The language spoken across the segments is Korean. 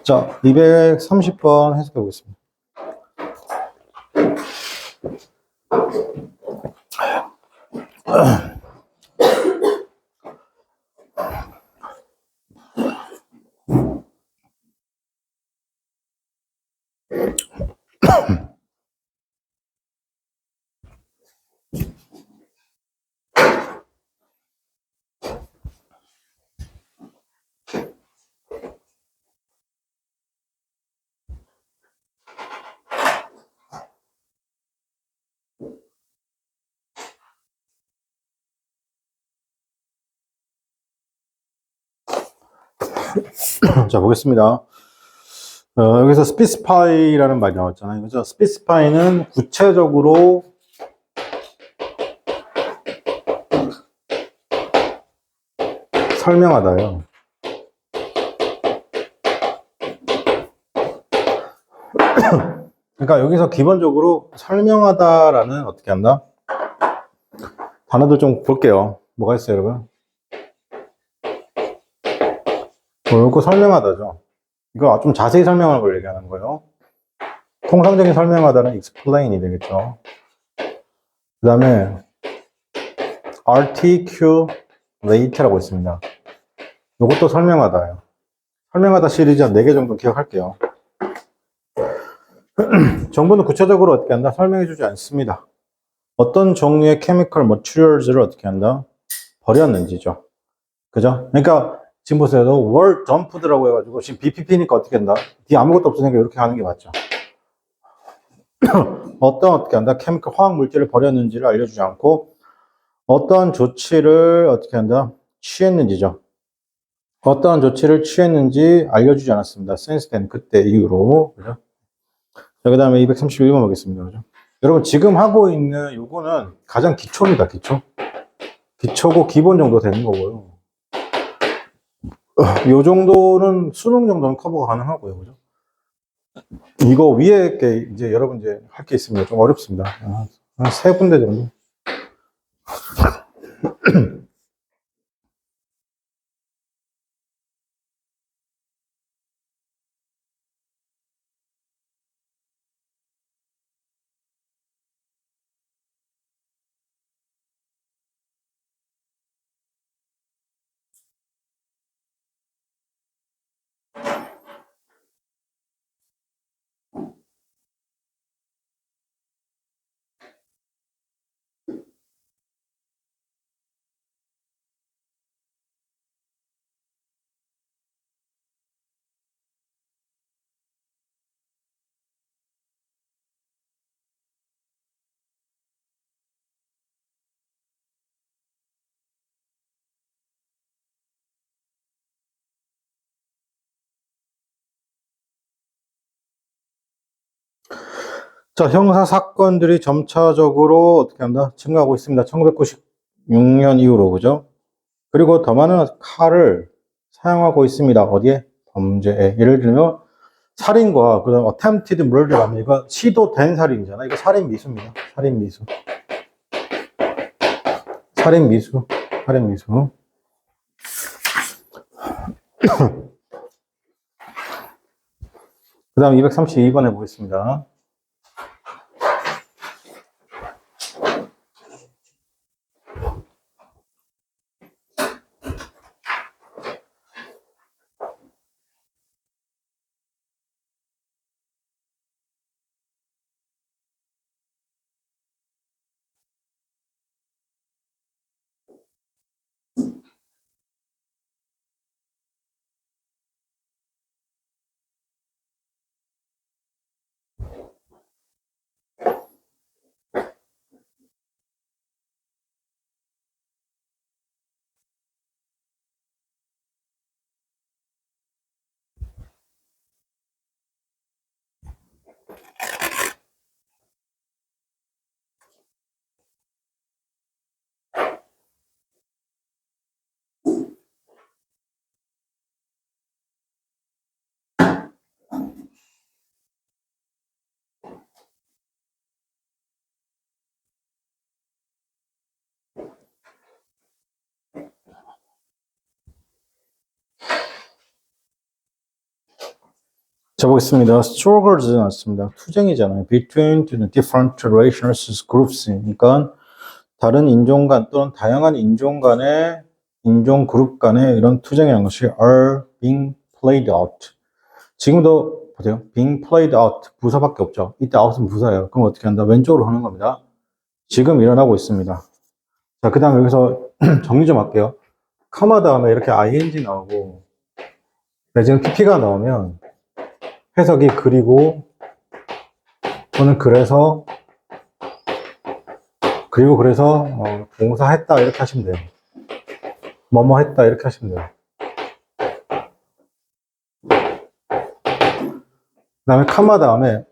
자, 230번 해석해 보겠습니다. 자, 보겠습니다. 여기서 specify라는 말이 나왔잖아요. 그죠? specify는 구체적으로 설명하다요. 그러니까 여기서 기본적으로 설명하다라는 어떻게 한다? 단어들 좀 볼게요. 뭐가 있어요, 여러분? 이거 설명하다죠. 이거 좀 자세히 설명하는 걸 얘기하는 거예요. 통상적인 설명하다는 explain이 되겠죠. 그 다음에 articulate라고 있습니다. 이것도 설명하다예요. 설명하다 시리즈 한 4개 정도 기억할게요. 정보는 구체적으로 어떻게 한다? 설명해주지 않습니다. 어떤 종류의 chemical materials를 어떻게 한다? 버렸는지죠. 그죠? 그러니까 지금 보세요. were dumped라고 해가지고 지금 BPP니까 어떻게 한다? 뒤에 아무것도 없으니까 이렇게 하는 게 맞죠. 어떻게 한다? chemical 화학 물질을 버렸는지를 알려주지 않고 어떠한 조치를 어떻게 한다? 취했는지죠. 어떠한 조치를 취했는지 알려주지 않았습니다. since then, 그때 이후로. 그죠? 자, 그 다음에 231번 보겠습니다. 그죠? 여러분, 지금 하고 있는 요거는 가장 기초입니다, 기초. 기초고 기본 정도 되는 거고요. 요 정도는 수능 정도는 커버가 가능하고요. 그죠? 이거 위에 게 이제 여러분 이제 할 게 있습니다. 좀 어렵습니다. 한 3군데 정도. 자, 형사 사건들이 점차적으로 어떻게 한다? 증가하고 있습니다. 1996년 이후로, 그죠? 그리고 더 많은 칼을 사용하고 있습니다. 어디에? 범죄에. 예를 들면, 살인과, 그 다음, attempted murder 하면 이거 시도된 살인이잖아. 이거 살인 미수입니다. 살인 미수. 살인 미수. 살인 미수. 그 다음 232번 해보겠습니다. 자, 보겠습니다. struggles 나왔습니다. 투쟁이잖아요. between the different racial groups. 그러니까 다른 인종 간 또는 다양한 인종 간의 인종 그룹 간의 이런 투쟁이라는 것이 are being played out. 지금도 보세요. being played out. 부사밖에 없죠. 이때 out은 부사예요. 그럼 어떻게 한다? 왼쪽으로 하는 겁니다. 지금 일어나고 있습니다. 자, 그 다음에 여기서 정리 좀 할게요. 카마 다음에 이렇게 ing 나오고 지금 pp가 나오면 해석이 그리고 또는 그래서 그리고 그래서 동사했다 이렇게 하시면 돼요. 뭐뭐 했다 이렇게 하시면 돼요. 그 다음에 카마 다음에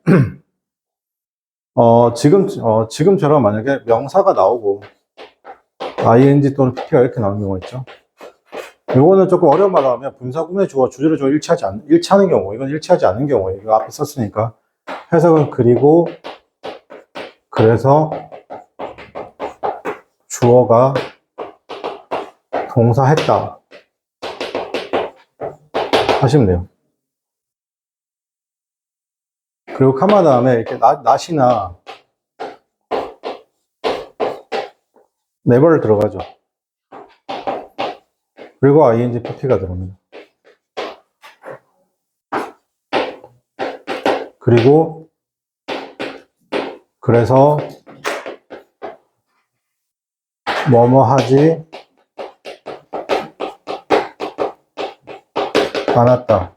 지금처럼 만약에 명사가 나오고 ing 또는 pp가 이렇게 나오는 경우가 있죠. 이거는 조금 어려운 말로 하면 분사 구문의 주어 주제를 좀 일치하는 경우, 이건 일치하지 않는 경우에 이거 앞에 썼으니까 해석은 그리고 그래서 주어가 동사했다 하시면 돼요. 그리고 카마 다음에 이렇게 not이나 never 들어가죠. 그리고 ing, pp가 들어옵니다. 그리고 그래서 뭐뭐 하지 않았다.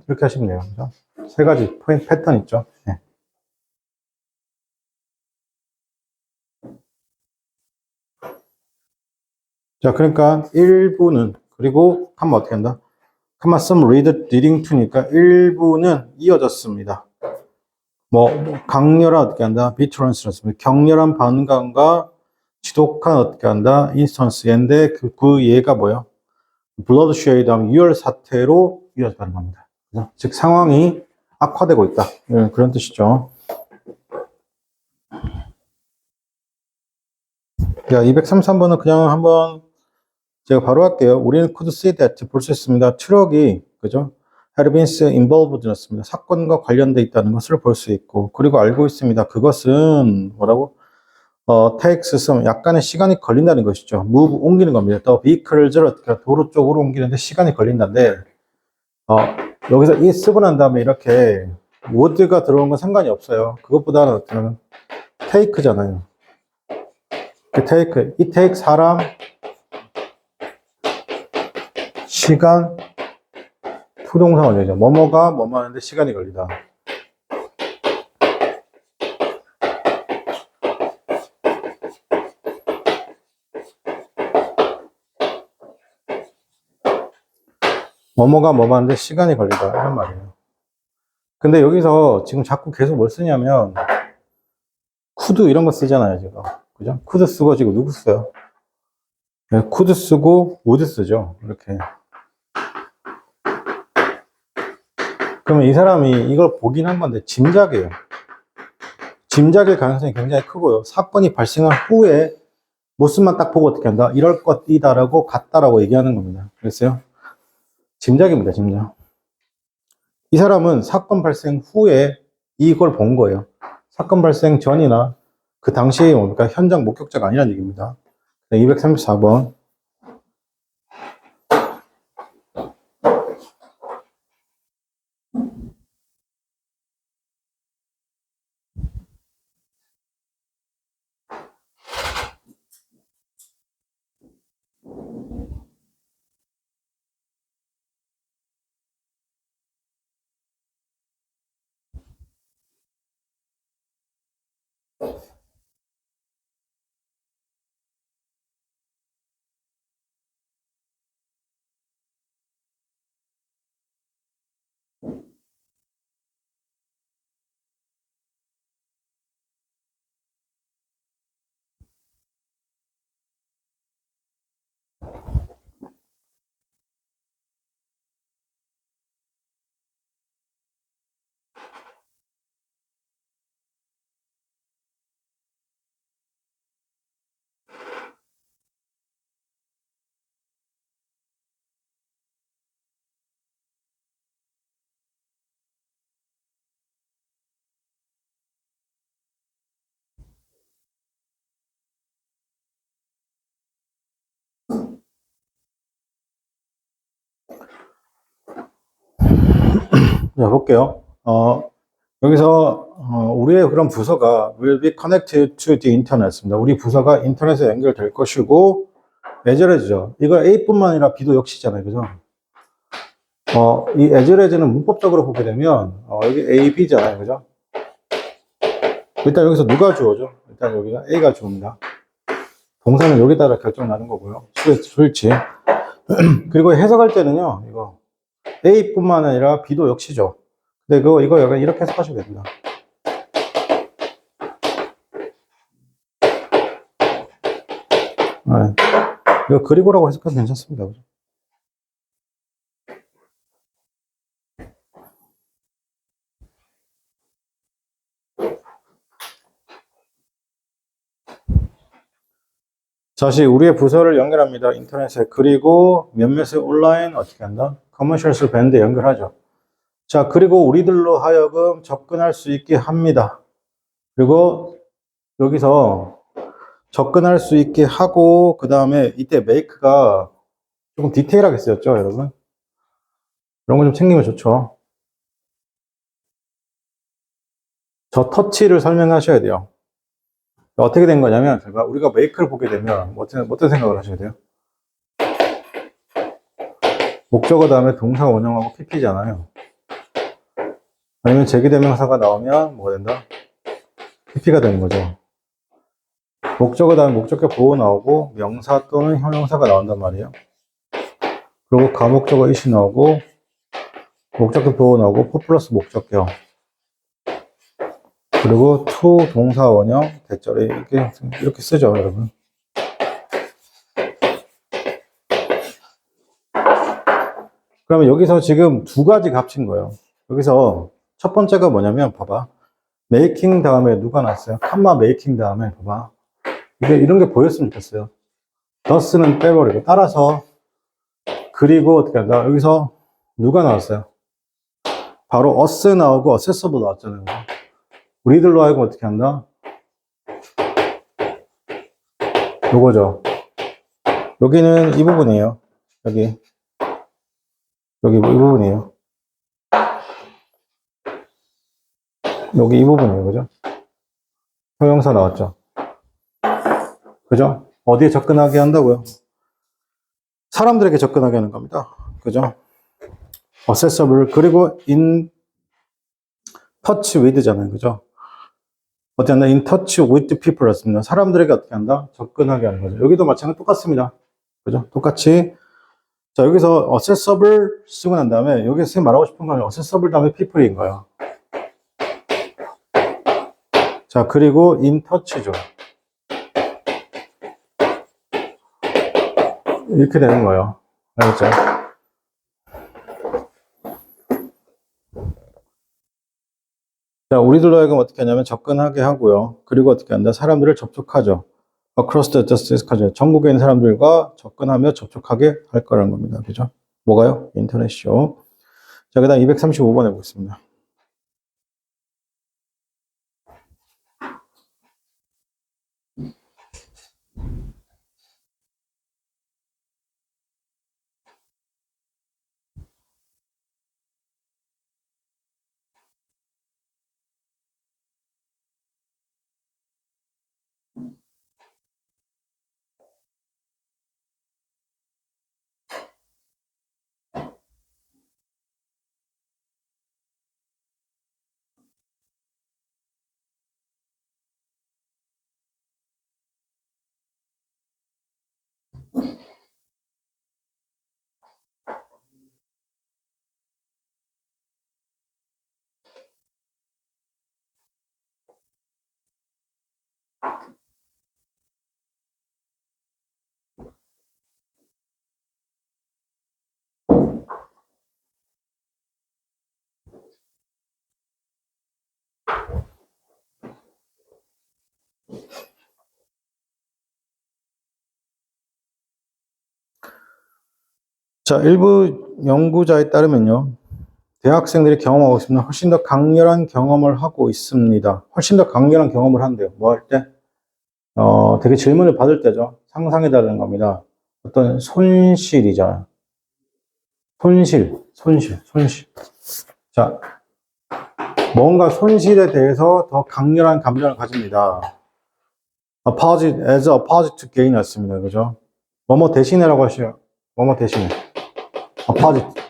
이렇게 하시면 돼요. 그죠? 세 가지 패턴 있죠. 네. 자, 그러니까 1부는, 그리고 한번 어떻게 한다? 컴마 some reading to니까 1부는 이어졌습니다. 강렬한 어떻게 한다? 비트런스였습니다. 격렬한 반감과 지독한 어떻게 한다? 인스턴스인데 그 예가 뭐예요? 블러드쉐이드 하면 유혈 사태로 이어졌다는 겁니다. 그죠? 즉 상황이 악화되고 있다. 네, 그런 뜻이죠. 자, 233번은 그냥 한번 제가 바로 할게요. 우리는 could see that 볼 수 있습니다. 트럭이 그죠? had been involved였습니다. 사건과 관련돼 있다는 것을 볼 수 있고, 그리고 알고 있습니다. 그것은 뭐라고? takes some 약간의 시간이 걸린다는 것이죠. move 옮기는 겁니다. 더 vehicles를 어떻게 도로 쪽으로 옮기는데 시간이 걸린다는데 여기서 이 쓰고 난 다음에 이렇게 would가 들어온 건 상관이 없어요. 그것보다는 어떻게 take잖아요. take, it take 사람, 시간, 부동사 원형이죠. 뭐뭐가 뭐뭐 하는데 시간이 걸리다. 뭐뭐가 뭐뭐 하는데 시간이 걸리다. 이런 말이에요. 근데 여기서 지금 자꾸 계속 뭘 쓰냐면 could 이런 거 쓰잖아요, 지금. 그죠? could 쓰고 지금 누구 써요? 네, could 쓰고 would 쓰죠. 이렇게. 그러면 이 사람이 이걸 보긴 한 건데 짐작이에요. 짐작일 가능성이 굉장히 크고요. 사건이 발생한 후에 모습만 딱 보고 어떻게 한다? 이럴 것이다라고 같다라고 얘기하는 겁니다. 그랬어요? 짐작입니다, 짐작. 이 사람은 사건 발생 후에 이걸 본 거예요. 사건 발생 전이나 그 당시에 뭡니까? 현장 목격자가 아니라는 얘기입니다. 234번. 자, 볼게요. 여기서 우리의 그런 부서가 will be connected to the internet입니다. 우리 부서가 인터넷에 연결될 것이고 as 이거 A뿐만 아니라 B도 역시잖아요. 그죠? 이 as는 문법적으로 보게 되면 여기 A, B잖아요. 그죠? 일단 여기서 누가 주어죠? 일단 여기가 A가 주어입니다. 동사는 여기 따라 결정나는 거고요. 수일치. 그리고 해석할 때는요. 이거 A뿐만 아니라 B도 역시죠. 근데 이거 약간 이렇게 해석하시면 됩니다. 네. 이거 그리고라고 해석해도 괜찮습니다. 그죠? 다시 우리의 부서를 연결합니다. 인터넷에. 그리고 몇몇의 온라인 어떻게 한다? 커머셜스 밴드에 연결하죠. 자, 그리고 우리들로 하여금 접근할 수 있게 합니다. 그리고 여기서 접근할 수 있게 하고 그 다음에 이때 make가 조금 디테일하게 쓰였죠, 여러분? 이런 거 좀 챙기면 좋죠. 저 터치를 설명하셔야 돼요. 어떻게 된 거냐면 우리가 make를 보게 되면 어떤 생각을 하셔야 돼요? 목적어 다음에 동사 원형하고 pp잖아요. 아니면 제기대명사가 나오면 뭐가 된다? pp가 되는 거죠. 목적어 다음에 목적격 보호 나오고 명사 또는 형용사가 나온단 말이에요. 그리고 가목적어 it이 나오고 목적격 보호 나오고 for 플러스 목적격 그리고 to 동사 원형 대절에 이렇게 쓰죠, 여러분. 그러면 여기서 지금 두 가지 값인 거예요. 여기서 첫 번째가 뭐냐면 봐봐. making 다음에 누가 났어요? 컴마 making 다음에 봐봐. 이런 게 보였으면 좋겠어요. thus는 빼버리고 따라서 그리고 어떻게 한다? 여기서 누가 나왔어요? 바로 us 나오고 accessible 나왔잖아요. 우리들로 하여금 어떻게 한다? 요거죠. 여기는 이 부분이에요. 여기 이 부분이에요. 여기 이 부분이에요. 그죠? 형용사 나왔죠? 그죠? 어디에 접근하게 한다고요? 사람들에게 접근하게 하는 겁니다. 그죠? accessible 그리고 in touch with잖아요. 그죠? 어떻게 한다? in touch with people 였습니다. 사람들에게 어떻게 한다? 접근하게 하는 거죠. 여기도 마찬가지로 똑같습니다. 그죠? 똑같이. 자, 여기서 accessible 쓰고 난 다음에 여기서 선생님 말하고 싶은 건 accessible 다음에 people인 거예요. 자, 그리고 in touch죠. 이렇게 되는 거예요. 알겠죠? 자, 우리들로 하여금 어떻게 하냐면 접근하게 하고요. 그리고 어떻게 한다? 사람들을 접촉하죠. across the distance까지 전국에 있는 사람들과 접근하며 접촉하게 할 거라는 겁니다. 그죠? 뭐가요? 인터넷이요. 자, 그 다음 235번 해보겠습니다. 자, 일부 연구자에 따르면요. 대학생들이 경험하고 있습니다. 훨씬 더 강렬한 경험을 하고 있습니다. 훨씬 더 강렬한 경험을 한대요. 뭐 할 때? 되게 질문을 받을 때죠. 상상해달라는 겁니다. 어떤 손실이잖아요. 손실. 자, 뭔가 손실에 대해서 더 강렬한 감정을 가집니다. opposite, as opposite to gain 였습니다. 그죠? 뭐뭐 대신해라고 하시요. 뭐뭐 대신해. opposite.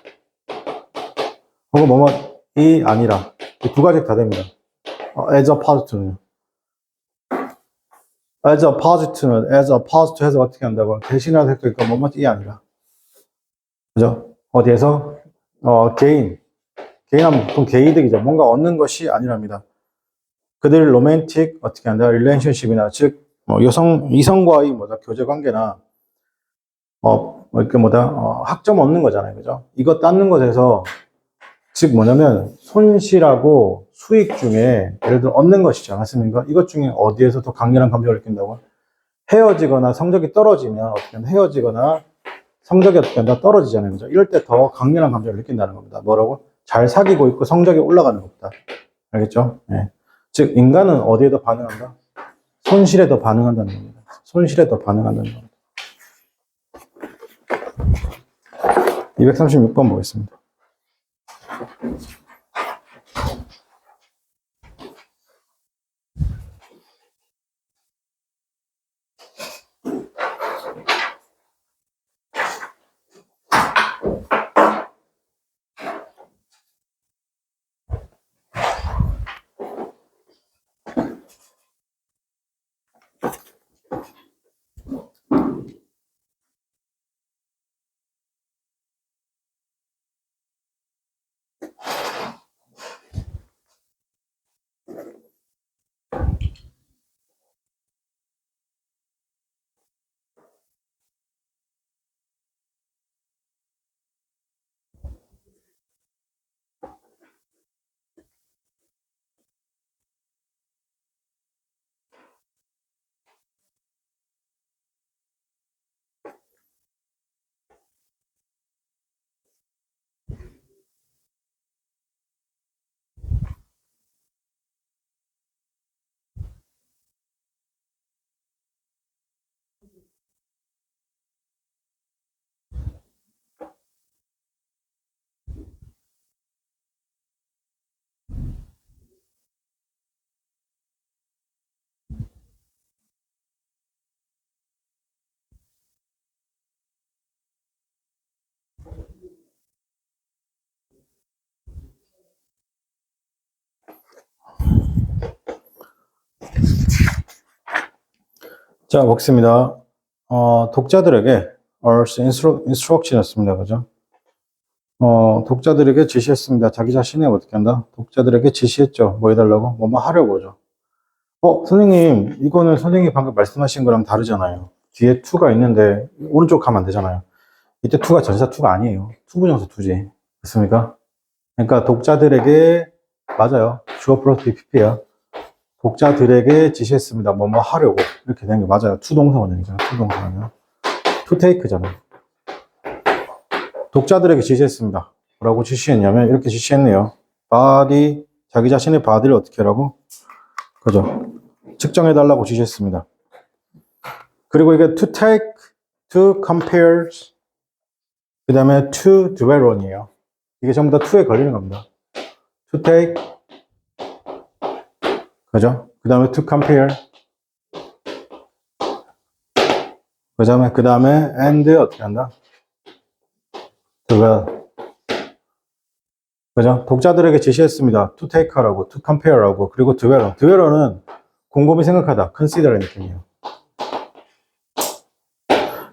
혹은 뭐뭐이 아니라. 이 두 가지 다 됩니다. as opposed to는. as opposed to는, as opposed to 해서 어떻게 한다고? 대신하다 할거 있고, 뭐뭐이 아니라. 그죠? 어디에서? gain. gain하면 보통 개이득이죠. 뭔가 얻는 것이 아니랍니다. 그들이 로맨틱, 어떻게 한다? 릴레이션십이나, 즉, 이성과의 교제 관계나, 학점 얻는 거잖아요. 그죠? 이거 땄는 것에서, 즉 뭐냐면, 손실하고 수익 중에, 예를 들어 얻는 것이지 않았습니까? 이것 중에 어디에서 더 강렬한 감정을 느낀다고? 헤어지거나 성적이 떨어지면, 어떻게 한다? 헤어지거나 성적이 어떻게 한다? 떨어지잖아요. 그죠? 이럴 때 더 강렬한 감정을 느낀다는 겁니다. 뭐라고? 잘 사귀고 있고 성적이 올라가는 것보다. 알겠죠? 네. 즉, 인간은 어디에 더 반응한다? 손실에 더 반응한다는 겁니다. 손실에 더 반응한다는 겁니다. 236번 보겠습니다. 자, 먹습니다. 독자들에게 instruction이었습니다. 그죠? 독자들에게 지시했습니다. 자기 자신이 어떻게 한다? 독자들에게 지시했죠. 뭐 해달라고? 뭐뭐 하려고죠. 선생님, 이거는 선생님이 방금 말씀하신 거랑 다르잖아요. 뒤에 to가 있는데, 오른쪽 가면 안 되잖아요. 이때 to가 전사 to가 아니에요. 투부정사 to지. 맞습니까? 그러니까 독자들에게, 맞아요. 주어 플러스 BPP야. 독자들에게 지시했습니다. 뭐뭐 하려고. 이렇게 되는 게 맞아요. 투동사 원형이잖아요. 투동사 원형. to take잖아요. 독자들에게 지시했습니다. 뭐라고 지시했냐면, 이렇게 지시했네요. body, 자기 자신의 body를 어떻게 하라고? 그죠? 측정해달라고 지시했습니다. 그리고 이게 to take, to compare, 그 다음에 to dwell on이에요. 이게 전부 다 to에 걸리는 겁니다. to take, 그죠? 그 다음에 to compare, 그 다음에 and 어떻게 한다? dwell. 그죠? 독자들에게 지시했습니다. to take 하라고, to compare 하고, 그리고 dwell. dwell은 곰곰이 생각하다, consider의 느낌이에요.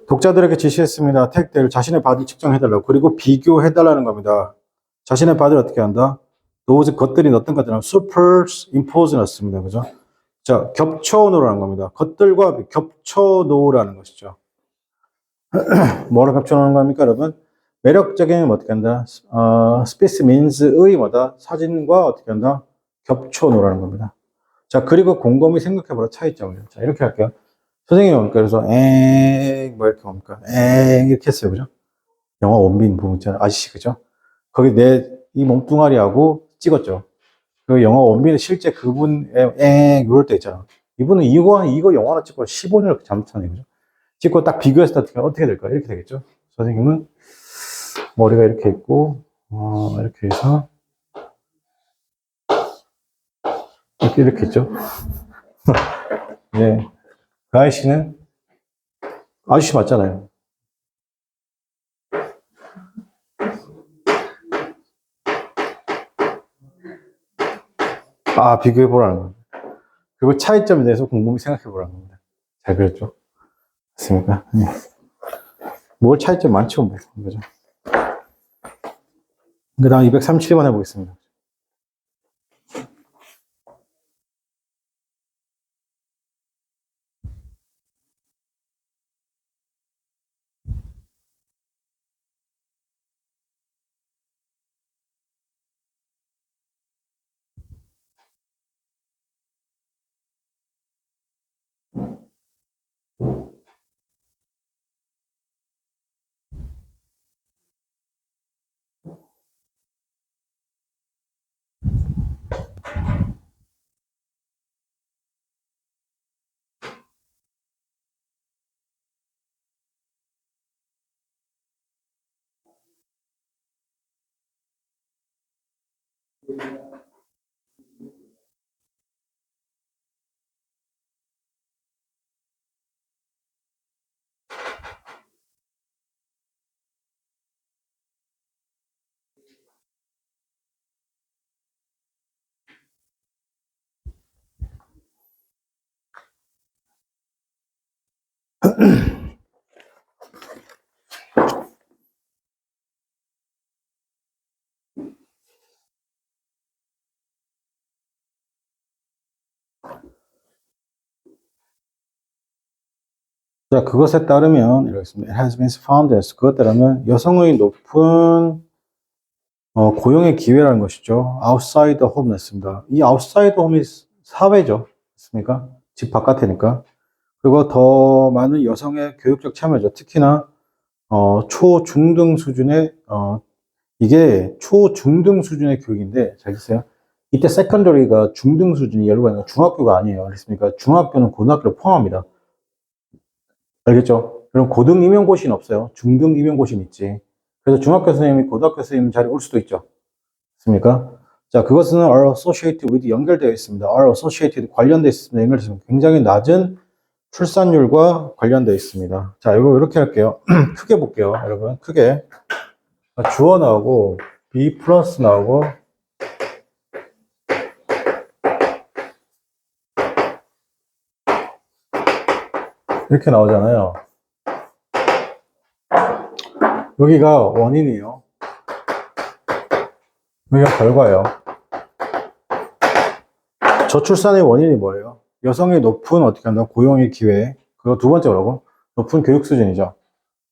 독자들에게 지시했습니다. 택들 자신의 바디를 측정해달라고. 그리고 비교해달라는 겁니다. 자신의 바디를 어떻게 한다? those 것들이 어떤 것들은 superimpose 놨습니다. 그죠? 자, 겹쳐놓으라는 겁니다. 것들과 겹쳐놓으라는 것이죠. 뭐를 겹쳐놓는 겁니까, 여러분? 매력적인 어떻게 한다? specimens의 뭐다? 사진과 어떻게 한다? 겹쳐놓으라는 겁니다. 자, 그리고 곰곰이 생각해보라 차이점을. 자, 이렇게 할게요. 선생님이 뭡니까? 그래서, 뭐 이렇게 뭡니까? 이렇게 했어요. 그죠? 영화 원빈 부분 있잖아요. 아저씨, 그죠? 거기 이 몸뚱아리하고 찍었죠. 그 영화 원빈은 실제 그분의, 이럴 때 있잖아. 이분은 이거 영화로 찍고 15년을 잘못하네. 그죠? 찍고 딱 비교했을 때 어떻게 될까요? 이렇게 되겠죠? 선생님은 머리가 이렇게 있고, 이렇게 해서, 이렇게 있죠. 네. 그 아저씨는 아저씨 맞잖아요. 아, 비교해보라는 겁니다. 그리고 차이점에 대해서 곰곰이 생각해보라는 겁니다. 잘 그렸죠? 맞습니까? 네. 뭘 차이점 많죠, 뭐. 그죠? 그 다음 237번 해보겠습니다. 자, 그것에 따르면, 이렇습니다. It has been found as, 그것에 따르면 여성의 높은 고용의 기회라는 것이죠. outside the home 냈습니다. 이 outside the home이 사회죠. 맞습니까? 집 바깥이니까. 그리고 더 많은 여성의 교육적 참여죠. 특히나, 초중등 수준의, 이게 초중등 수준의 교육인데, 잘 보세요. 이때 세컨더리가 중등 수준이 예를 들면 중학교가 아니에요. 그렇습니까? 중학교는 고등학교를 포함합니다. 알겠죠? 그럼 고등 임용고시는 없어요. 중등 임용고시는 있지. 그래서 중학교 선생님이 고등학교 선생님 자리에 올 수도 있죠. 맞습니까? 자, 그것은 are associated with 연결되어 있습니다. are associated 관련되어 있습니다. 연결되어 굉장히 낮은 출산율과 관련되어 있습니다. 자, 이거 이렇게 할게요. 크게 볼게요, 여러분. 크게. 주어 나오고, be 플러스 나오고, 이렇게 나오잖아요. 여기가 원인이에요. 여기가 결과예요. 저출산의 원인이 뭐예요? 여성의 높은 어떻게 한다? 고용의 기회. 그리고 두 번째 뭐라고? 높은 교육 수준이죠.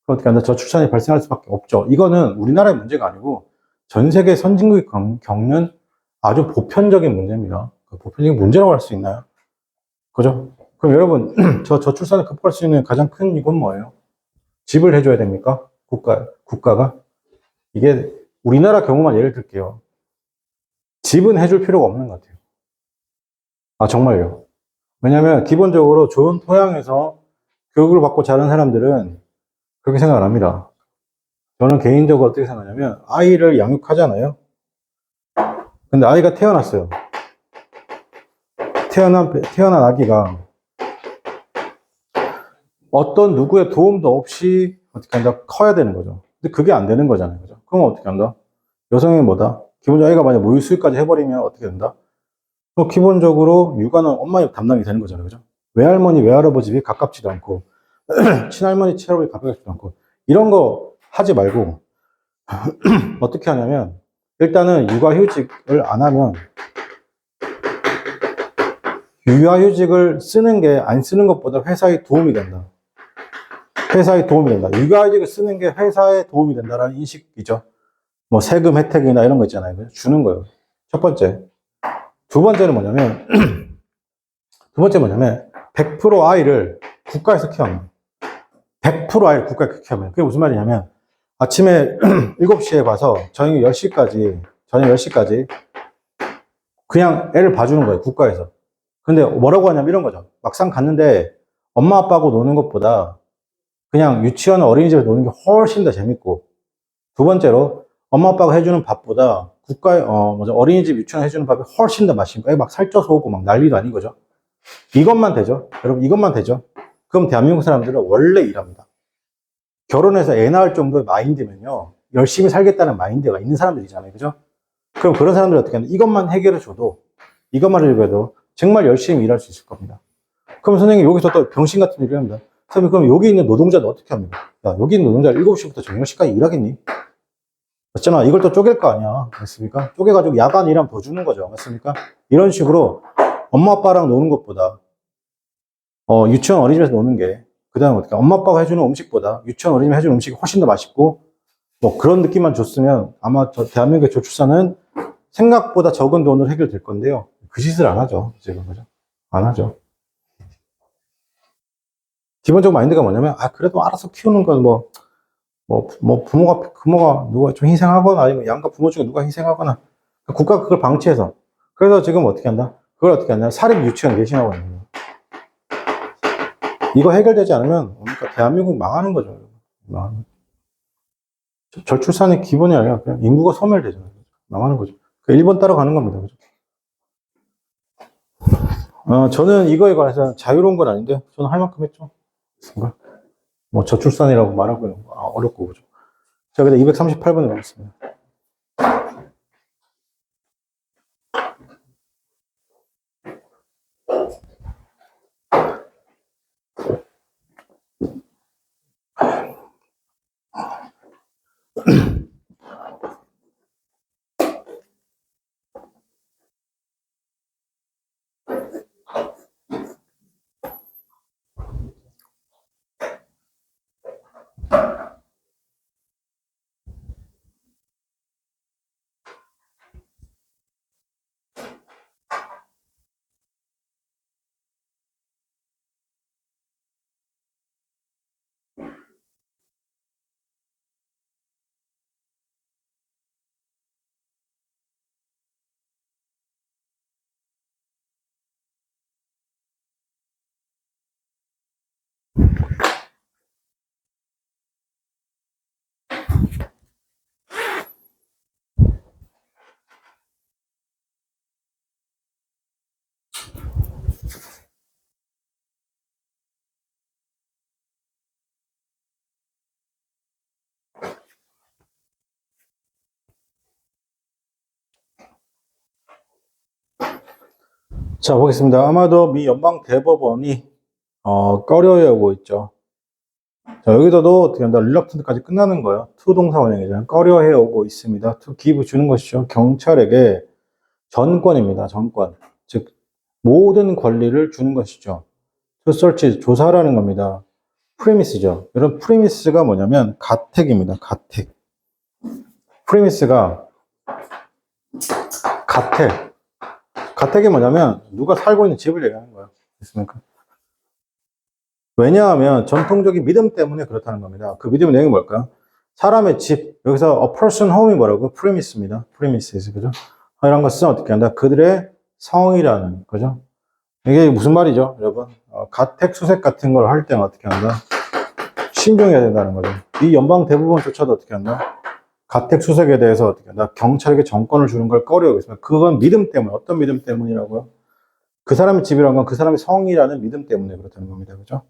어떻게 한다? 저출산이 발생할 수밖에 없죠. 이거는 우리나라의 문제가 아니고 전 세계 선진국이 겪는 아주 보편적인 문제입니다. 보편적인 문제라고 할 수 있나요? 그죠? 그럼 여러분, 저출산을 극복할 수 있는 가장 큰 이건 뭐예요? 집을 해줘야 됩니까? 국가가? 이게 우리나라 경우만 예를 들게요. 집은 해줄 필요가 없는 것 같아요. 아, 정말요. 왜냐면 기본적으로 좋은 토양에서 교육을 받고 자란 사람들은 그렇게 생각 안 합니다. 저는 개인적으로 어떻게 생각하냐면 아이를 양육하잖아요. 근데 아이가 태어났어요. 태어난 아기가 어떤 누구의 도움도 없이 어떻게 한다? 커야 되는 거죠. 근데 그게 안 되는 거잖아요. 그죠? 그럼 어떻게 한다? 여성이 뭐다? 기본적으로 아이가 만약 모유수유까지 해버리면 어떻게 된다? 기본적으로 육아는 엄마의 담당이 되는 거잖아요. 그죠? 외할머니, 외할아버지 집이 가깝지도 않고, 친할머니, 친할아버지 가깝지도 않고, 이런 거 하지 말고, 어떻게 하냐면, 일단은 육아휴직을 안 하면, 육아휴직을 쓰는 게 안 쓰는 것보다 회사에 도움이 된다. 회사에 도움이 된다. 육아휴직을 쓰는 게 회사에 도움이 된다라는 인식이죠. 뭐 세금 혜택이나 이런 거 있잖아요. 주는 거예요. 첫 번째. 두 번째는 뭐냐면, 100% 아이를 국가에서 키워합니다. 100% 아이를 국가에서 키워합니다. 그게 무슨 말이냐면, 아침에 7시에 봐서 저녁 10시까지 그냥 애를 봐주는 거예요, 국가에서. 근데 뭐라고 하냐면 이런 거죠. 막상 갔는데 엄마 아빠하고 노는 것보다 그냥 유치원 어린이집에서 노는 게 훨씬 더 재밌고, 두 번째로 엄마 아빠가 해주는 밥보다 국가의, 어린이집 유치원 해주는 밥이 훨씬 더 맛있고, 막 살쪄서 오고 막 난리도 아닌 거죠. 이것만 되죠. 여러분, 이것만 되죠. 그럼 대한민국 사람들은 원래 일합니다. 결혼해서 애 낳을 정도의 마인드면요. 열심히 살겠다는 마인드가 있는 사람들이잖아요. 그죠? 그럼 그런 사람들 어떻게 하냐. 이것만 해결해 줘도, 이것만 해줘도 정말 열심히 일할 수 있을 겁니다. 그럼 선생님 여기서 또 병신 같은 일을 합니다. 선생님 그럼 여기 있는 노동자는 어떻게 합니까? 야, 여기 있는 노동자 7시부터 저녁 10시까지 일하겠니? 맞잖아. 이걸 또 쪼갤 거 아니야. 맞습니까? 쪼개가지고 야간 일하면 더 주는 거죠. 맞습니까? 이런 식으로 엄마 아빠랑 노는 것보다, 유치원 어린이집에서 노는 게, 그 다음에 어떻게, 엄마 아빠가 해주는 음식보다 유치원 어린이집에서 해주는 음식이 훨씬 더 맛있고, 뭐 그런 느낌만 줬으면 아마 대한민국의 저출산은 생각보다 적은 돈으로 해결될 건데요. 그 짓을 안 하죠. 지금. 그죠? 안 하죠. 기본적 마인드가 뭐냐면, 그래도 알아서 키우는 건 부모가 누가 좀 희생하거나 아니면 양가 부모 중에 누가 희생하거나 국가가 그걸 방치해서 그래서 지금 어떻게 한다? 그걸 어떻게 하냐? 사립 유치원 대신하고 있는 거예요. 이거 해결되지 않으면 그러니까 대한민국 망하는 거죠. 망하는. 저출산이 기본이 아니라 그냥 인구가 소멸되잖아요. 망하는 거죠. 그러니까 일본 따라가는 겁니다. 그죠? 저는 이거에 관해서 자유로운 건 아닌데 저는 할 만큼 했죠. 그렇습니까? 뭐 저출산이라고 말하고는 어렵고 그죠. 자, 그다음 238번에 가겠습니다. 자, 보겠습니다. 아마도 미 연방 대법원이 꺼려해오고 있죠. 자, 여기서도 어떻게 한다? reluctant까지 끝나는 거예요. to 동사 원형이잖아요. 꺼려해오고 있습니다. to give 주는 것이죠. 경찰에게 전권입니다. 전권. 즉 모든 권리를 주는 것이죠. to search 조사라는 겁니다. 프리미스죠. 여러분 프리미스가 뭐냐면 가택입니다. 가택. 프리미스가 가택. 가택이 뭐냐면 누가 살고 있는 집을 얘기하는 거예요. 됐습니까? 왜냐하면 전통적인 믿음 때문에 그렇다는 겁니다. 그 믿음의 내용이 뭘까요? 사람의 집, 여기서 a person home이 뭐라고? premise입니다. premises, 그죠? 이런 것은 어떻게 한다? 그들의 성이라는, 그죠? 이게 무슨 말이죠, 여러분? 가택 수색 같은 걸 할 때는 어떻게 한다? 신중해야 된다는 거죠. 이 연방 대법원조차도 어떻게 한다? 가택 수색에 대해서 어떻게 한다? 경찰에게 정권을 주는 걸 꺼려하고 있습니다. 그건 믿음 때문에, 어떤 믿음 때문이라고요? 그 사람의 집이라는 건 그 사람의 성이라는 믿음 때문에 그렇다는 겁니다. 그죠?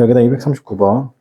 여기다 239번.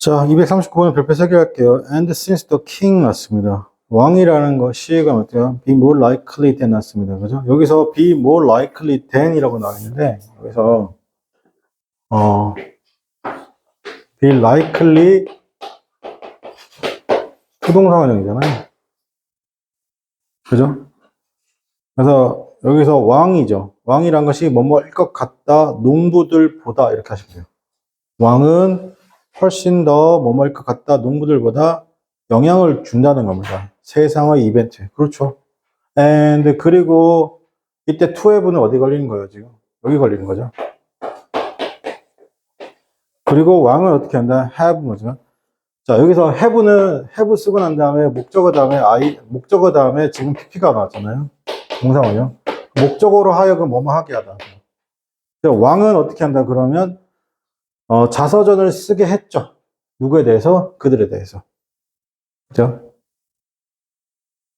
자, 239번 별표 3개 할게요. And since the king 났습니다. 왕이라는 것이가 어때요? Be more likely than 났습니다. 그죠? 여기서 be more likely than이라고 나와 있는데, 여기서, be likely 부동사원형이잖아요. 그죠? 그래서 여기서 왕이죠. 왕이란 것이 뭐뭐일 것 같다, 농부들보다 이렇게 하시면 돼요. 왕은 훨씬 더 뭐뭐일 것 같다, 농부들보다 영향을 준다는 겁니다. 세상의 이벤트. 그렇죠. And 그리고 이때 to have는 어디 걸리는 거예요, 지금? 여기 걸리는 거죠. 그리고 왕은 어떻게 한다? have 뭐죠? 자, 여기서 have는 have 쓰고 난 다음에 목적어 다음에 지금 pp가 나왔잖아요. 동사원요. 목적어로 하여금 뭐뭐 하게 하다. 왕은 어떻게 한다 그러면 자서전을 쓰게 했죠. 누구에 대해서? 그들에 대해서. 그죠?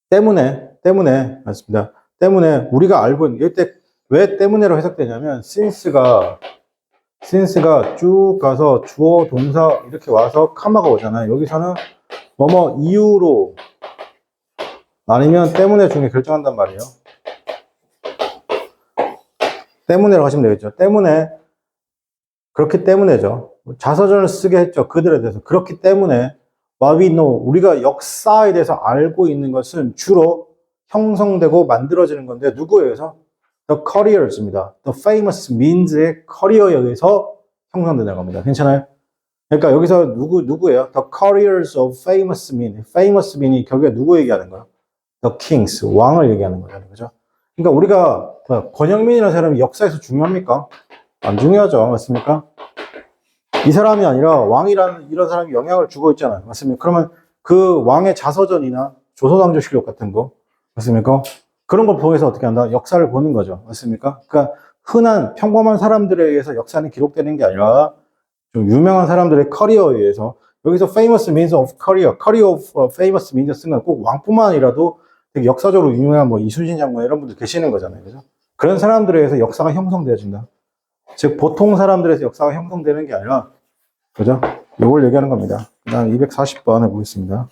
때문에 맞습니다. 때문에 우리가 알고 있는 이때 왜 때문에로 해석되냐면 since가 쭉 가서 주어 동사 이렇게 와서 카마가 오잖아요. 여기서는 뭐뭐 이유로 아니면 때문에 중에 결정한단 말이에요. 때문에로 하시면 되겠죠. 때문에 그렇기 때문에죠. 자서전을 쓰게 했죠. 그들에 대해서. 그렇기 때문에 what we know, 우리가 역사에 대해서 알고 있는 것은 주로 형성되고 만들어지는 건데 누구에 의해서? The couriers입니다. The famous means의 커리어에 의해서 형성되는 겁니다. 괜찮아요? 그러니까 여기서 누구예요? The couriers of famous men. famous men이 결국에 누구 얘기하는 거예요? The kings, 왕을 얘기하는 거잖아요. 그죠? 그러니까 우리가 권영민이라는 사람이 역사에서 중요합니까? 안 중요하죠. 맞습니까? 이 사람이 아니라 왕이라는 이런 사람이 영향을 주고 있잖아요. 맞습니까? 그러면 그 왕의 자서전이나 조선왕조실록 같은 거, 맞습니까? 그런 걸 통해서 어떻게 한다? 역사를 보는 거죠. 맞습니까? 그러니까 흔한 평범한 사람들에 의해서 역사는 기록되는 게 아니라 좀 유명한 사람들의 커리어에 의해서 여기서 famous means of career of famous means 쓴 건 꼭 왕뿐만 아니라도 되게 역사적으로 유명한 뭐 이순신 장관 이런 분들 계시는 거잖아요. 그죠? 그런 사람들에 의해서 역사가 형성되어진다. 즉 보통 사람들에서 역사가 형성되는 게 아니라 그죠? 요걸 얘기하는 겁니다. 그 다음 240번 해보겠습니다.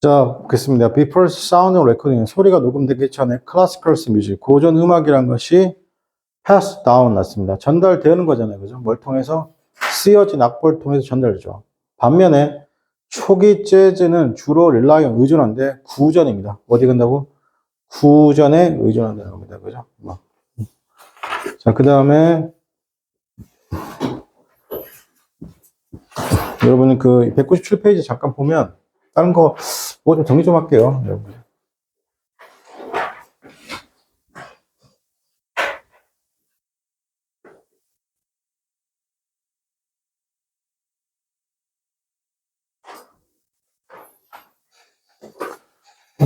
자, 보겠습니다. Before sound recording, 소리가 녹음되기 전에 classical music, 고전 음악이란 것이 pass down 났습니다. 전달되는 거잖아요. 그죠? 뭘 통해서? 쓰여진 악보를 통해서 전달되죠. 반면에 초기 재즈는 주로 rely on 의존한데 구전입니다. 어디 간다고? 구전에 의존한다는 겁니다. 그죠? 자, 그 다음에 여러분 그 197페이지 잠깐 보면 다른 거 뭐 좀 정리 좀 할게요. 여러분.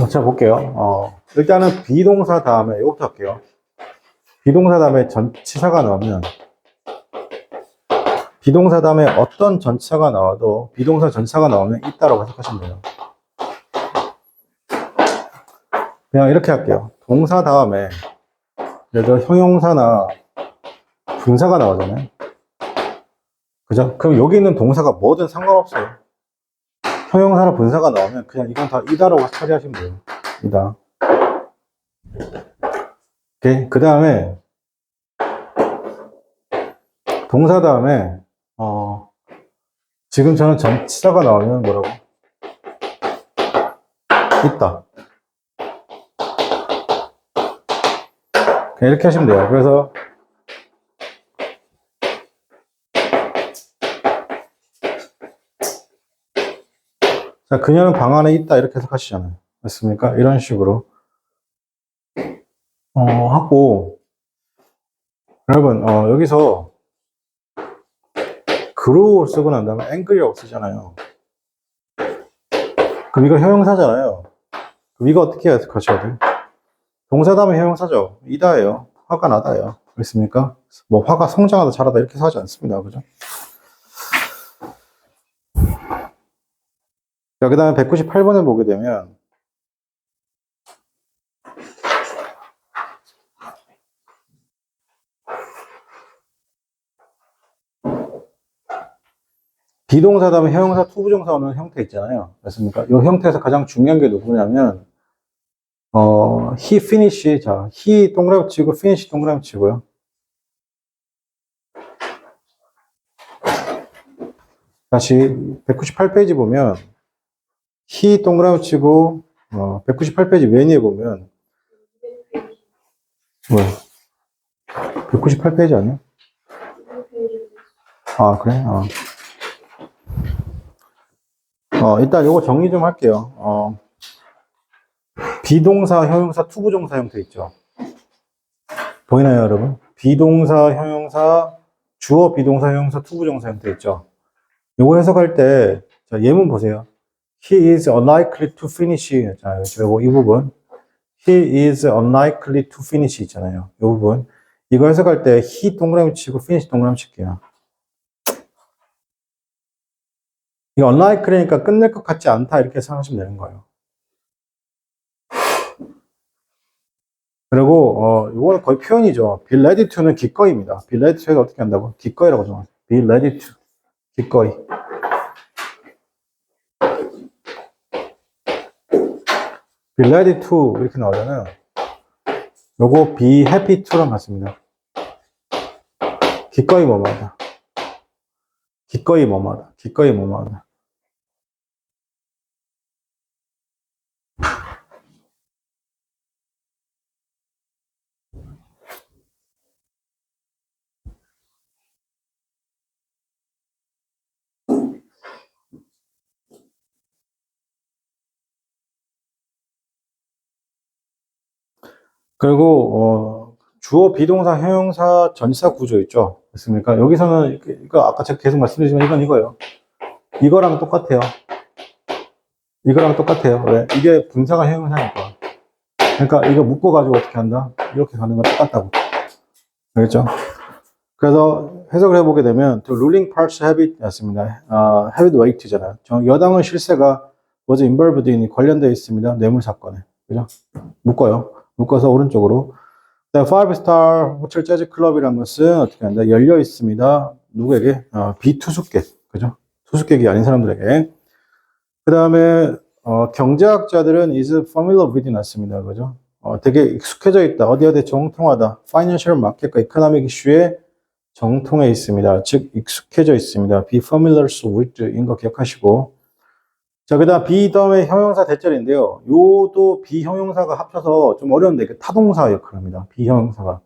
자, 볼게요. 일단은 비동사 다음에 이것부터 할게요. 비동사 다음에 전치사가 나오면 비동사 다음에 어떤 전치사가 나와도 비동사 전치사가 나오면 있다라고 해석하시면 돼요. 그냥 이렇게 할게요. 동사 다음에 예를 들어 형용사나 분사가 나오잖아요. 그죠? 그럼 여기 있는 동사가 뭐든 상관없어요. 형용사나 분사가 나오면 그냥 이건 다 이다라고 처리하시면 돼요. 이다. 오케이. 그 다음에 동사 다음에 지금처럼 전치사가 나오면 뭐라고? 있다. 그냥 이렇게 하시면 돼요. 그래서 자, 그녀는 방 안에 있다. 이렇게 해석하시잖아요. 맞습니까? 이런 식으로. 하고, 여러분, 여기서 그로 쓰고 난 다음에 angry라고 쓰잖아요. 그럼 이거 형용사잖아요. 그럼 이거 어떻게 해석하셔야 돼요? 동사 다음에 형용사죠. 이다예요. 화가 나다예요. 그렇습니까? 뭐 화가 성장하다 자라다 이렇게 하지 않습니다. 그죠? 자, 그 다음에 198번을 보게 되면 비동사 다음에 형용사 투부정사 오는 형태 있잖아요. 그렇습니까? 이 형태에서 가장 중요한 게 누구냐면 he finish. 자, he 동그라미 치고 finish 동그라미 치고요. 다시 198페이지 보면 he 동그라미 치고 198페이지 맨 위에 보면 뭐야? 198페이지 아니야? 아, 그래? 일단 요거 정리 좀 할게요. 비동사, 형용사, 투부정사 형태 있죠. 보이나요, 여러분? 비동사, 형용사, 주어, 비동사, 형용사, 투부정사 형태 있죠. 요거 해석할 때, 자, 예문 보세요. He is unlikely to finish. 자, 요거 이 부분. He is unlikely to finish 있잖아요. 이 부분. 이거 해석할 때 he 동그라미 치고 finish 동그라미 칠게요. 이거 unlikely니까 끝낼 것 같지 않다 이렇게 생각하시면 되는 거예요. 그리고 이거는 거의 표현이죠. be ready to는 기꺼이입니다. be ready to가 어떻게 한다고? 기꺼이라고 정하세요. be ready to. 기꺼이. be ready to 이렇게 나오잖아요. 요거 be happy to랑 같습니다. 기꺼이 뭐뭐하다. 기꺼이 뭐뭐하다. 기꺼이 뭐뭐하다. 그리고 주어, 비동사, 형용사, 전치사 구조 있죠. 됐습니까? 여기서는 이거 아까 제가 계속 말씀드리지만 이건 이거예요. 이거랑 똑같아요. 이거랑 똑같아요. 왜? 이게 분사가 형용사니까. 그러니까 이거 묶어가지고 어떻게 한다? 이렇게 가는 건 똑같다고. 알겠죠? 그래서 해석을 해보게 되면 the ruling parts habit 였습니다. habit weight잖아요. 여당의 실세가 was involved in 관련되어 있습니다. 뇌물 사건에. 그죠? 묶어요. 묶어서 오른쪽으로. 파이브 스타 호텔 재즈 클럽이라는 것은 어떻게 한다? 열려 있습니다. 누구에게? 비투숙객. 그죠? 투숙객이 아닌 사람들에게. 그 다음에, 경제학자들은 is familiar with 났습니다. 그죠? 되게 익숙해져 있다. 어디 정통하다. financial market과 economic issue에 정통해 있습니다. 즉, 익숙해져 있습니다. be familiar with인 거 기억하시고. 자, 그 다음 be 다음에 형용사 대절인데요. 요도 비형용사가 합쳐서 좀 어려운데, 타동사 역할을 합니다. 비형용사가.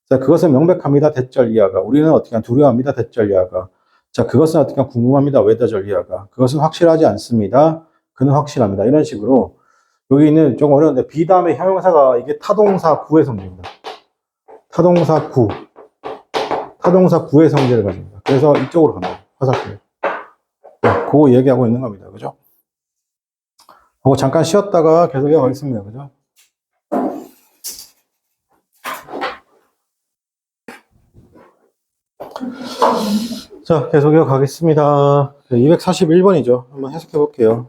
자, 그것은 명백합니다. 대절 이하가. 우리는 어떻게 한 두려워합니다. 대절 이하가. 자, 그것은 어떻게 한 궁금합니다. 왜 대절 이하가. 그것은 확실하지 않습니다. 그는 확실합니다. 이런 식으로. 여기는 조금 어려운데, be 다음에 형용사가 이게 타동사 구의 성질입니다. 타동사 구. 타동사 구의 성질을 가집니다. 그래서 이쪽으로 간다. 화살표. 그거 얘기하고 있는 겁니다. 그죠? 그거 잠깐 쉬었다가 계속 이어가겠습니다. 그죠? 자, 계속 이어가겠습니다. 241번이죠. 한번 해석해 볼게요.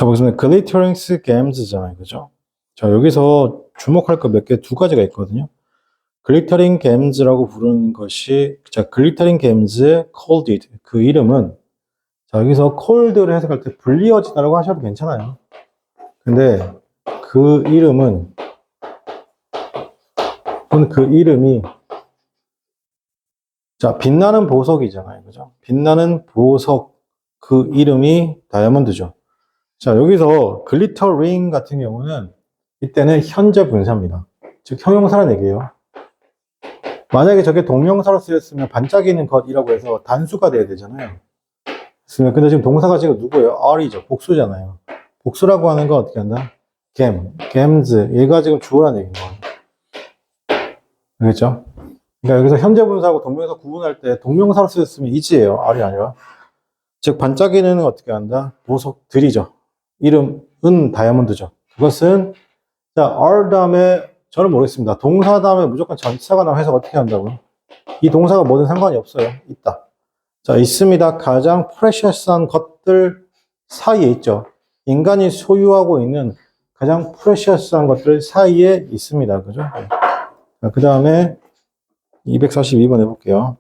자, 보시면 glittering gams잖아요. 그죠? 자, 여기서 주목할 거 몇 개, 두 가지가 있거든요. glittering gams라고 부르는 것이, 자, glittering gams의 colded. 그 이름은, 자, 여기서 cold를 해석할 때 불리어지다라고 하셔도 괜찮아요. 근데 그 이름은, 그 이름이, 자, 빛나는 보석이잖아요. 그죠? 빛나는 보석. 그 이름이 다이아몬드죠. 자, 여기서 글리터링 같은 경우는 이때는 현재 분사입니다. 즉, 형용사라는 얘기예요. 만약에 저게 동명사로 쓰였으면 반짝이는 것이라고 해서 단수가 돼야 되잖아요. 근데 지금 동사가 지금 누구예요? are이죠. 복수잖아요. 복수라고 하는 건 어떻게 한다? games. 얘가 지금 주어라는 얘기인 거예요. 알겠죠? 그러니까 여기서 현재 분사하고 동명사 구분할 때 동명사로 쓰였으면 is예요. are이 아니라. 즉, 반짝이는 어떻게 한다? 보석들이죠. 이름은 다이아몬드죠. 그것은, 자, are 다음에, 저는 모르겠습니다. 동사 다음에 무조건 전치사가 나오면 해석 어떻게 한다고요? 이 동사가 뭐든 상관이 없어요. 있다. 자, 있습니다. 가장 프레셔스한 것들 사이에 있죠. 인간이 소유하고 있는 가장 프레셔스한 것들 사이에 있습니다. 그죠? 자, 그 다음에 242번 해볼게요.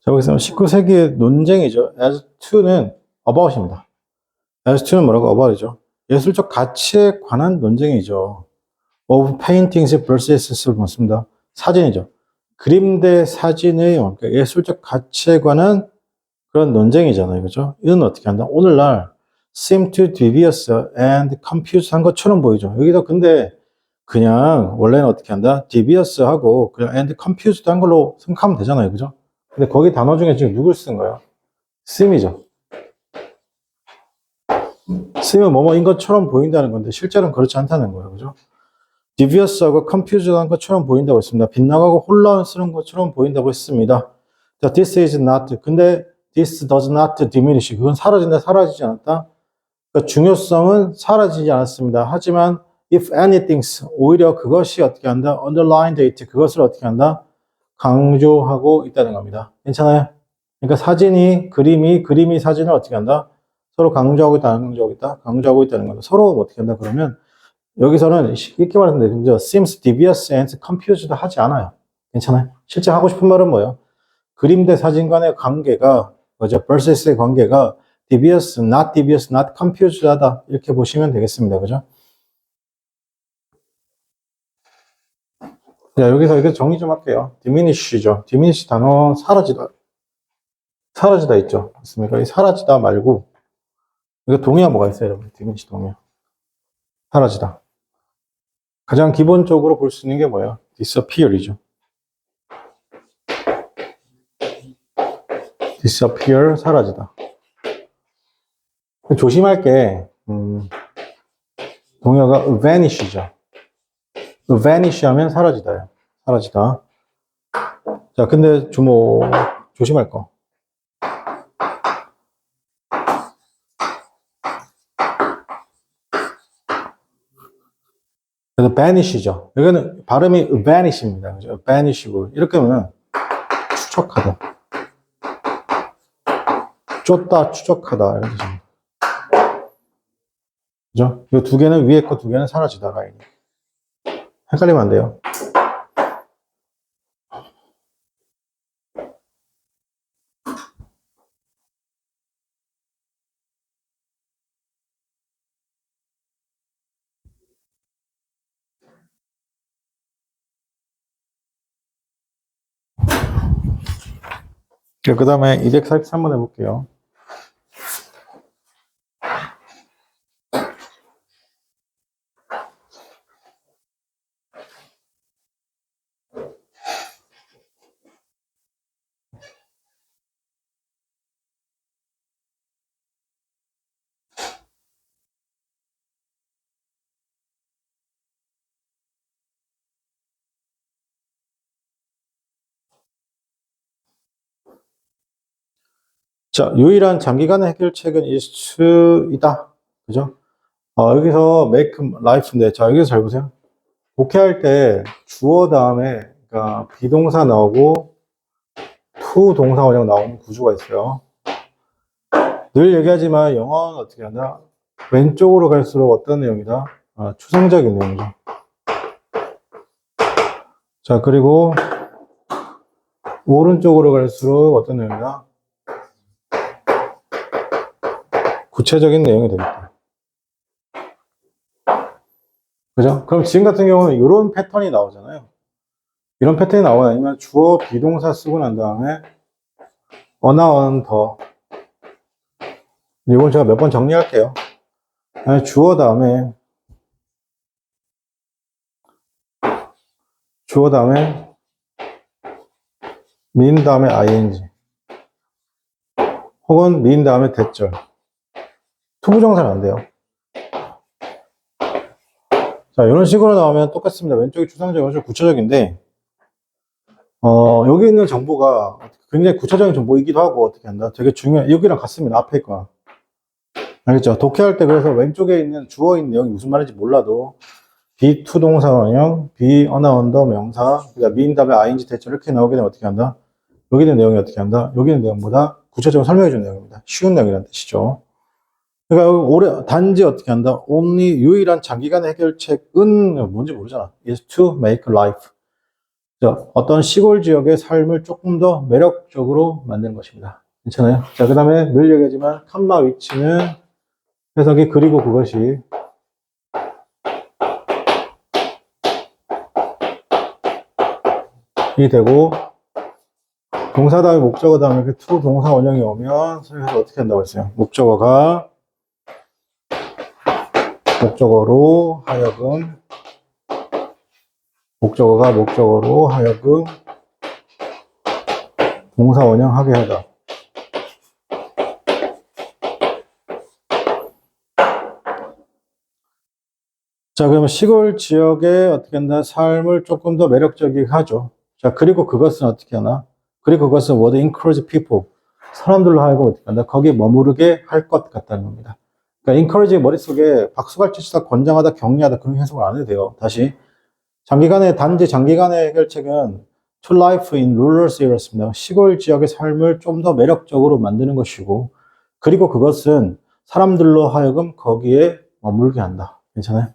자, 여기서 19세기의 논쟁이죠. as to는 about입니다. as to는 뭐라고? about이죠. 예술적 가치에 관한 논쟁이죠. of paintings versus 맞습니다. 사진이죠. 그림 대 사진의 그러니까 예술적 가치에 관한 그런 논쟁이잖아요. 그죠? 이건 어떻게 한다? 오늘날 seem to devious and confused 한 것처럼 보이죠. 여기도 근데 그냥 원래는 어떻게 한다? devious 하고 그냥 and confused 한 걸로 생각하면 되잖아요. 그죠? 근데 거기 단어 중에 지금 누굴 쓴 거예요? seem이죠. seem은 뭐뭐인 것처럼 보인다는 건데 실제로는 그렇지 않다는 거예요. 그죠? devious하고 confused한 것처럼 보인다고 했습니다. 빗나가고 혼란스러운 것처럼 보인다고 했습니다. 자, this is not. 근데 this does not diminish. 그건 사라진다, 사라지지 않았다. 그러니까 중요성은 사라지지 않았습니다. 하지만 if anything, 오히려 그것이 어떻게 한다? underlined it. 그것을 어떻게 한다? 강조하고 있다는 겁니다. 괜찮아요? 그러니까 사진이, 그림이 사진을 어떻게 한다? 서로 강조하고 있다, 안 강조하고 있다? 강조하고 있다는 겁니다. 서로 어떻게 한다? 그러면 여기서는 이렇게 말하는데 seems devious and confused 하지 않아요. 괜찮아요? 실제 하고 싶은 말은 뭐예요? 그림 대 사진 간의 관계가 뭐죠? versus의 관계가 devious, not confused 하다 이렇게 보시면 되겠습니다. 그죠? 자, 여기서 이거 정리 좀 할게요. diminish죠. diminish 단어 사라지다 있죠. 맞습니까? 이 사라지다 말고 이거 동의어 뭐가 있어요, 여러분? diminish 동의어. 사라지다. 가장 기본적으로 볼 수 있는 게 뭐예요? disappear이죠. disappear, 사라지다. 조심할 게, 동의어가 vanish죠. vanish 하면 사라지다요. 사라지다. 자, 근데 조심할 거. 그래서 vanish죠. 여기는 발음이 vanish입니다. 그죠? vanish고. 이렇게 하면 추적하다. 쫓다, 추적하다 이런 뜻입니다. 그죠? 이 두 개는 위에 거 두 개는 사라지다 라인이. 헷갈리면 안 돼요. 그 다음에 243번 해볼게요. 자, 유일한 장기간의 해결책은 is to이다. 그죠? 여기서 make life인데, 자, 여기서 잘 보세요. 독해할 때 주어 다음에, 그러니까 비동사 나오고 to 동사 원형 나오는 구조가 있어요. 늘 얘기하지만 영어는 어떻게 하냐? 왼쪽으로 갈수록 어떤 내용이다? 추상적인 내용이죠. 자, 그리고 오른쪽으로 갈수록 어떤 내용이다? 구체적인 내용이 되겠다. 그죠? 그럼 지금 같은 경우는 이런 패턴이 나오잖아요. 이런 패턴이 나오거나 아니면 주어 비동사 쓰고 난 다음에 어나 더. 이건 제가 몇 번 정리할게요. 주어 다음에 민 다음에 ing 혹은 민 다음에 대절. 투부정사는 안 돼요. 자, 이런 식으로 나오면 똑같습니다. 왼쪽이 추상적이고 좀 구체적인데 여기 있는 정보가 굉장히 구체적인 정보이기도 하고 어떻게 한다? 되게 중요해. 여기랑 같습니다. 앞에 거. 알겠죠? 독해할 때 그래서 왼쪽에 있는 주어 있는 내용이 무슨 말인지 몰라도 be to 동사 원형, be 언어 명사, 그다음 mean 다음에 ing 대절 이렇게 나오게 되면 어떻게 한다? 여기 있는 내용이 어떻게 한다? 여기 있는 내용보다 구체적으로 설명해 주는 내용입니다. 쉬운 내용이라는 뜻이죠. 그러니까 단지 어떻게 한다? only 유일한 장기간의 해결책은 뭔지 모르잖아. is to make life. 어떤 시골 지역의 삶을 조금 더 매력적으로 만드는 것입니다. 괜찮아요? 자, 그 다음에 늘 얘기하지만 칸마 위치는 해석이 그리고 그것이 이 되고 동사 다음에 목적어 다음에 이렇게 to 동사 원형이 오면 그래서 어떻게 한다고 했어요? 목적어가 목적어로 하여금 동사 원형하게 하다. 자, 그러면 시골 지역에 어떻게 한다? 삶을 조금 더 매력적이게 하죠. 자, 그리고 그것은 어떻게 하나? 그리고 그것은 would encourage people. 사람들로 하여금 어떻게 한다? 거기에 머무르게 할 것 같다는 겁니다. 그러니까 encourage 머릿속에 박수갈치 치다, 권장하다, 격려하다 그런 해석을 안 해도 돼요. 다시. 단지 장기간의 해결책은 to life in rural areas입니다. 시골 지역의 삶을 좀 더 매력적으로 만드는 것이고, 그리고 그것은 사람들로 하여금 거기에 머물게 한다. 괜찮아요?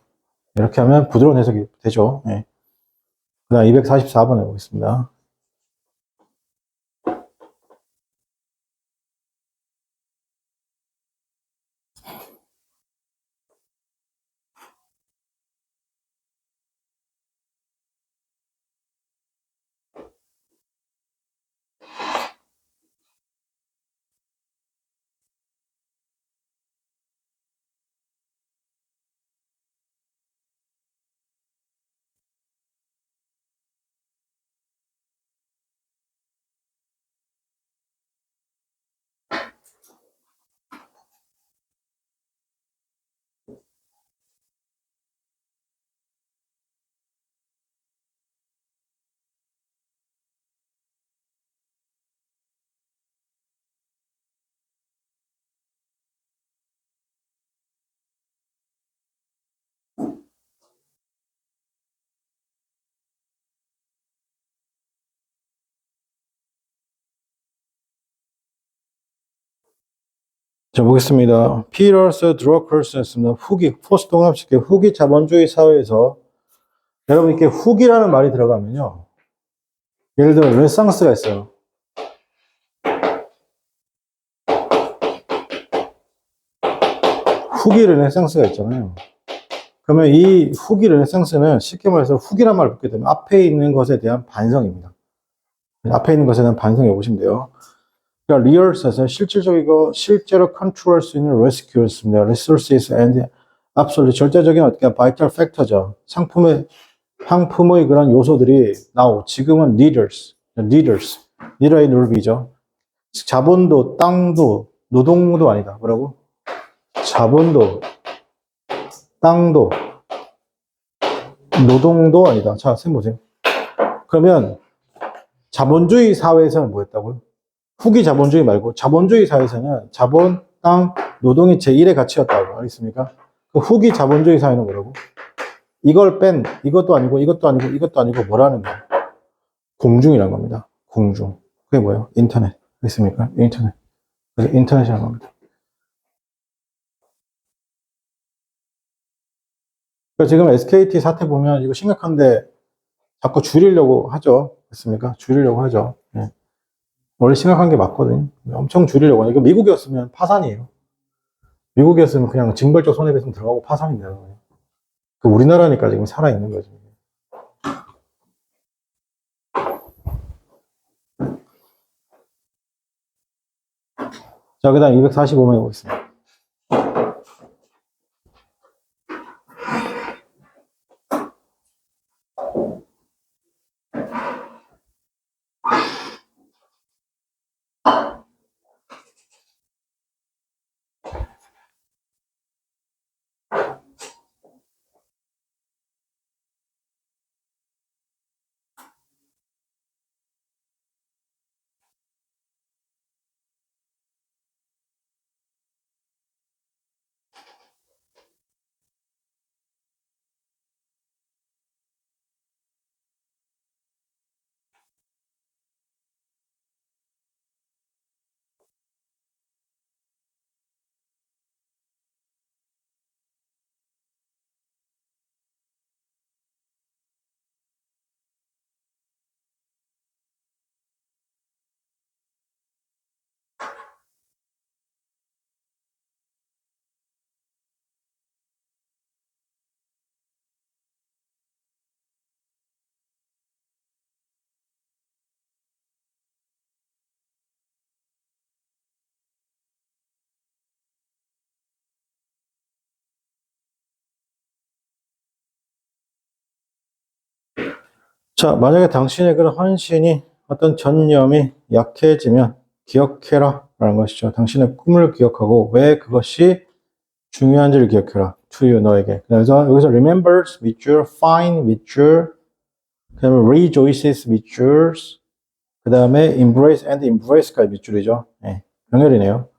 이렇게 하면 부드러운 해석이 되죠. 예. 그 다음 244번 해보겠습니다. 자, 보겠습니다. 피터스 드러커스였습니다. 후기, 포스트 통합시켜 후기 자본주의 사회에서 여러분 이렇게 후기라는 말이 들어가면요. 예를 들어 르네상스가 있어요. 후기 르네상스가 있잖아요. 그러면 이 후기 르네상스는 쉽게 말해서 후기란 말을 붙게 되면 앞에 있는 것에 대한 반성입니다. 앞에 있는 것에 대한 반성해 보시면 돼요. 그러니까 리얼스에서 실질적이고 실제로 컨트롤할 수 있는 레스큐였습니다. resources and absolute 절대적인 어떻게 vital factor죠. 상품의 그런 요소들이 now 지금은 leader의 넓이죠. 자본도 땅도 노동도 아니다. 뭐라고? 자본도 땅도 노동도 아니다. 자, 쌤 보세요. 그러면 자본주의 사회에서는 뭐였다고요? 후기 자본주의 말고 자본주의 사회에서는 자본, 땅, 노동이 제1의 가치였다고. 알겠습니까? 그 후기 자본주의 사회는 뭐라고? 이걸 뺀 이것도 아니고 이것도 아니고 이것도 아니고 뭐라는 거야? 공중이라는 겁니다. 공중. 그게 뭐예요? 인터넷. 알겠습니까? 인터넷. 그래서 인터넷이라는 겁니다. 그러니까 지금 SKT 사태 보면 이거 심각한데 자꾸 줄이려고 하죠. 됐습니까? 줄이려고 하죠. 예. 원래 심각한 게 맞거든요. 엄청 줄이려고 하니까 미국이었으면 파산이에요. 미국이었으면 그냥 징벌적 손해배상 들어가고 파산인데요. 그 우리나라니까 지금 살아있는 거죠. 자, 그 다음 245명 보겠습니다. 자, 만약에 당신의 그런 헌신이 어떤 전념이 약해지면 기억해라 라는 것이죠. 당신의 꿈을 기억하고 왜 그것이 중요한지를 기억해라. to you, 너에게. 그래서 여기서 remembers with your, find with your, 그 다음에 rejoices with yours, 그 다음에 embrace and embrace까지 밑줄이죠. 네, 병렬이네요.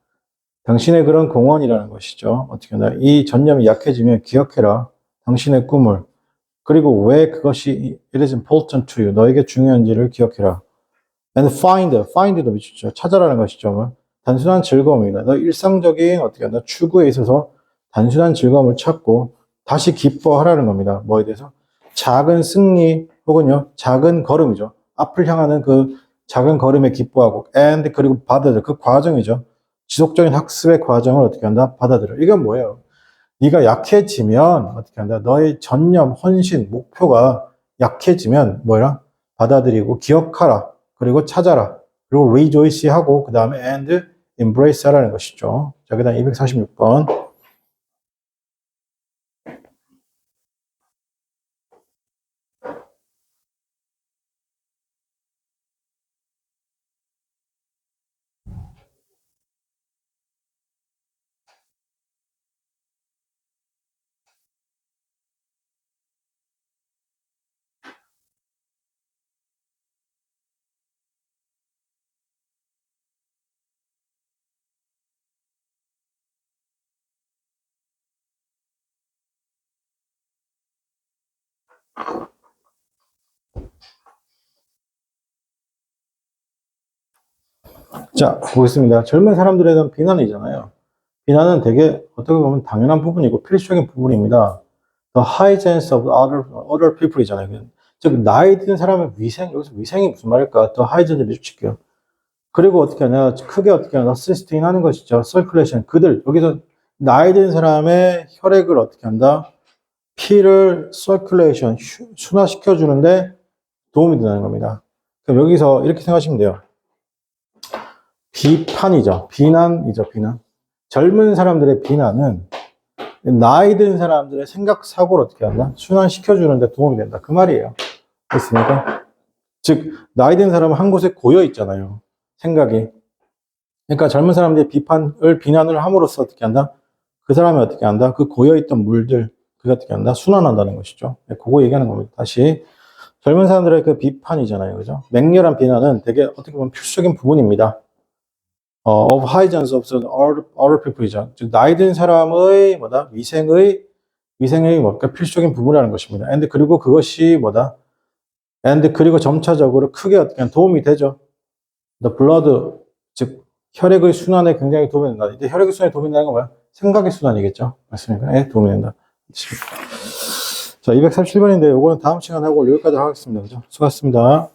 당신의 그런 공헌이라는 것이죠. 어떻게 하나 이 전념이 약해지면 기억해라. 당신의 꿈을. 그리고 왜 그것이 it is important to you. 너에게 중요한지를 기억해라. And find도 미치죠. 찾아라는 것이죠. 단순한 즐거움입니다. 너 일상적인 어떻게 한다 추구에 있어서 단순한 즐거움을 찾고 다시 기뻐하라는 겁니다. 뭐에 대해서? 작은 승리 혹은요 작은 걸음이죠. 앞을 향하는 그 작은 걸음에 기뻐하고 and 그리고 받아들여 그 과정이죠. 지속적인 학습의 과정을 어떻게 한다? 받아들여. 이건 뭐예요? 네가 약해지면 어떻게 한다? 너의 전념, 헌신, 목표가 약해지면 뭐야? 받아들이고 기억하라. 그리고 찾아라. 그리고 rejoice 하고 그 다음에 and embrace 하라는 것이죠. 자, 그 다음 246번. 자, 보겠습니다. 젊은 사람들에 대한 비난이잖아요. 비난은 되게 어떻게 보면 당연한 부분이고 필수적인 부분입니다. The hygiene of other people이잖아요. 즉, 나이 든 사람의 위생, 여기서 위생이 무슨 말일까? The hygiene를 미줄게요. 그리고 어떻게 하냐, 크게 어떻게 하냐, sustain 하는 것이죠. circulation. 그들, 여기서 나이 든 사람의 혈액을 어떻게 한다? 피를 circulation, 순화시켜주는데 도움이 된다는 겁니다. 그럼 여기서 이렇게 생각하시면 돼요. 비판이죠. 비난이죠, 비난. 젊은 사람들의 비난은 나이 든 사람들의 생각, 사고를 어떻게 한다? 순환시켜주는데 도움이 된다. 그 말이에요. 됐습니까? 즉, 나이 든 사람은 한 곳에 고여 있잖아요. 생각이. 그러니까 젊은 사람들의 비난을 함으로써 어떻게 한다? 그 사람이 어떻게 한다? 그 고여있던 물들, 그게 어떻게 한다? 순환한다는 것이죠. 그거 얘기하는 겁니다. 다시. 젊은 사람들의 그 비판이잖아요. 그죠? 맹렬한 비난은 되게 어떻게 보면 필수적인 부분입니다. of hygiene of other people이죠. 즉, 나이 든 사람의 뭐다? 위생의 뭐까 필수적인 부분이라는 것입니다. and 그리고 그것이 뭐다? and 그리고 점차적으로 크게 어떻게 도움이 되죠. the blood, 즉, 혈액의 순환에 굉장히 도움이 된다. 이제 혈액의 순환에 도움이 된다는 건 뭐야? 생각의 순환이겠죠. 맞습니까? 예, 도움이 된다. 자, 247번인데, 요거는 다음 시간에 하고 여기까지 하겠습니다. 그죠? 수고하셨습니다.